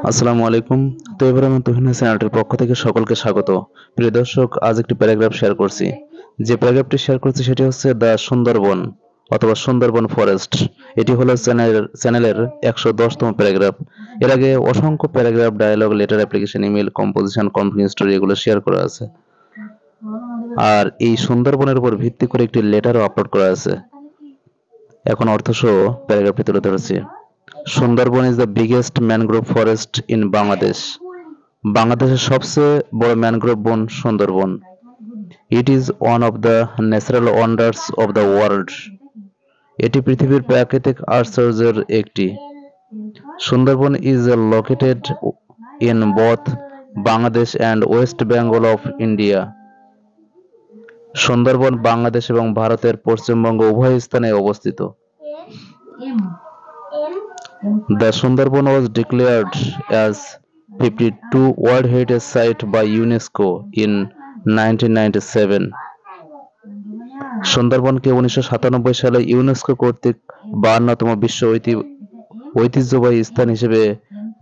আসসালামু আলাইকুম। তো এবার আমি তুহিনা চ্যানেলটির পক্ষ থেকে সকলকে স্বাগত। প্রিয় দর্শক, আজ একটি প্যারাগ্রাফ শেয়ার করছি। যে প্যারাগ্রাফটি শেয়ার করছি সেটি হচ্ছে দ্য সুন্দরবন অথবা সুন্দরবন ফরেস্ট। এটি হলো চ্যানেলের 110তম প্যারাগ্রাফ। এর আগে অসংখ্য paragraph, dialogue, letter, application, email, composition, company story এগুলো শেয়ার করা আছে। আর এই সুন্দরবনের উপর ভিত্তি করে একটি লেটারও আপলোড করা আছে। এখন অর্থসহ প্যারাগ্রাফটি তুলে ধরেছি। Sundarban is the biggest mangrove forest in Bangladesh. বাংলাদেশের সবচেয়ে বড় ম্যানগ্রোভ বন Sundarban. It is one of the natural wonders of the world. এটি পৃথিবীর প্রাকৃতিক আশ্চর্যের একটি। Sundarban is located in both Bangladesh and West Bengal of India. Sundarban Bangladesh এবং ভারতের পশ্চিমবঙ্গ উভয় স্থানে অবস্থিত। The Sundarban was declared as 52 World Heritage Site by UNESCO in 1997. সুন্দরবনকে 1997 সালে ইউনেস্কো কর্তৃক 52তম বিশ্ব ঐতিহ্যবাহী স্থান হিসেবে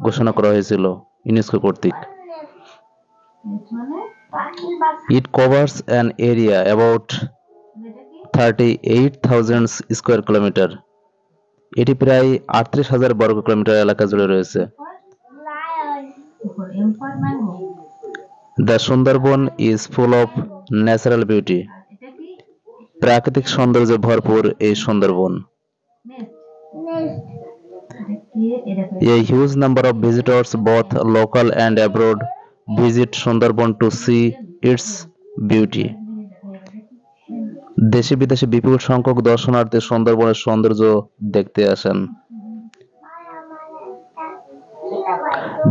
ঘোষণা করা হয়েছিল ইউনেস্কো কর্তৃক। It covers an area about 38,000 square kilometer. এটি প্রায় 38,000 বর্গ কিলোমিটার এলাকা জুড়ে রয়েছে। The Sundarban is full of natural beauty. প্রাকৃতিক সৌন্দর্যে ভরপুর এই Sundarban. A huge number of visitors, both local and abroad, visit Sundarban to see its beauty. দেশি বিদেশে বিপুল সংখ্যক দর্শনার্থী সুন্দরবনের সৌন্দর্য দেখতে আসেন।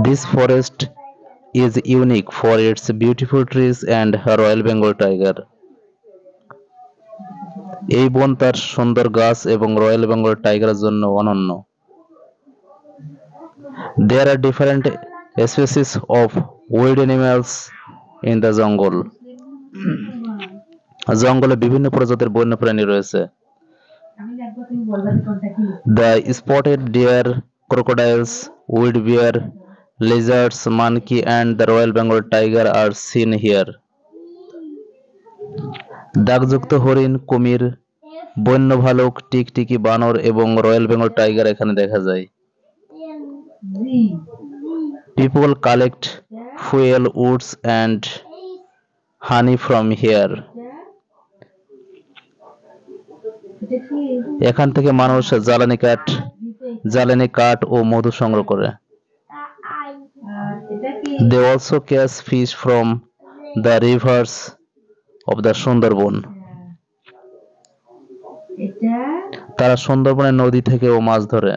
This forest is unique for its beautiful trees and Royal Bengal tiger. এই বন তার সুন্দর গাছ এবং রয়্যাল বেঙ্গল টাইগারের জন্য অনন্য। There are different species of wild animals in the jungle. জঙ্গলে বিভিন্ন প্রজাতির বন্যপ্রাণী রয়েছে। The spotted deer, crocodiles, wildebeest, lizards, monkey and the Royal Bengal tiger are seen here. দাগযুক্ত হরিণ, কুমির, বন্য ভালুক, টিকটিকি, বানর এবং রয়্যাল বেঙ্গল টাইগার এখানে দেখা যায়। People collect fuel, woods and honey from here. এখান থেকে মানুষ জ্বালানি কাঠ ও মধু সংগ্রহ করে। They also catch fish from the rivers of the Sundarban. তারা সুন্দরবনের নদী থেকেও মাছ ধরে।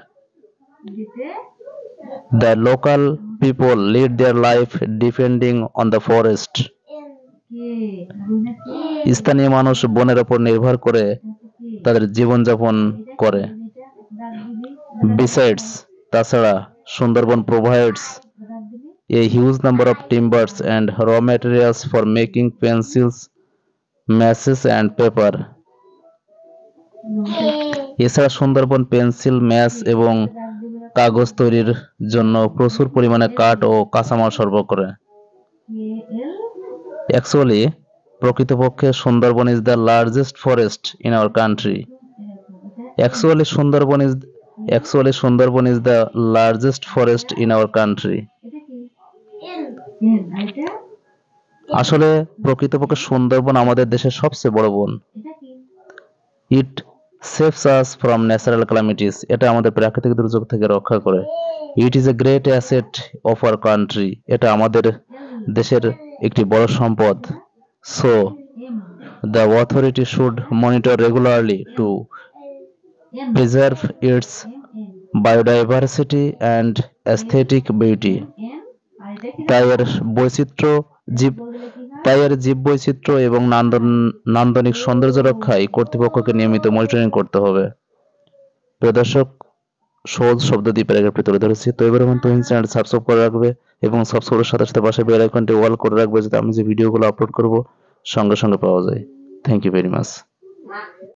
The local people lead their life depending on the forest. স্থানীয় মানুষ বনের উপর নির্ভর করে তাদের জীবনযাপন করে। Besides, তাছাড়া Sundarban provides a huge number of timbers and raw materials for making pencils, matches and paper. এছাড়া সুন্দরবন পেন্সিল, ম্যাচ এবং কাগজ তৈরির জন্য প্রচুর পরিমাণে কাঠ ও কাঁচামাল সরবরাহ করে। Actually, প্রকৃতপক্ষে Sundarban is the largest forest in our country. Actually, Sundarban is the largest forest in our country. আসলে প্রকৃতপক্ষে সুন্দরবন আমাদের দেশের সবচেয়ে বড় বন। It saves us from natural calamities. এটা আমাদের প্রাকৃতিক দুর্যোগ থেকে রক্ষা করে। It is a great asset of our country. এটা আমাদের দেশের একটি বড় সম্পদ। So, the authority should monitor regularly to preserve its biodiversity and aesthetic beauty. তাই এর জীববৈচিত্র্য এবং নান্দনিক সৌন্দর্য রক্ষায় কর্তৃপক্ষকে নিয়মিত মনিটরিং করতে হবে। প্রিয় দর্শক, সহজ শব্দ দিয়ে প্যারাগ্রাফটি তুলে ধরেছি। তো এবার আমার তুহিন চ্যানেল সাবস্ক্রাইব করে রাখবে এবং সাবস্ক্রাইবের সাথে সাথে পাশে বেল আইকনটি অল করে রাখবে যাতে আমি যে ভিডিওগুলো আপলোড করব সঙ্গে সঙ্গে পাওয়া যায়। Thank you very much.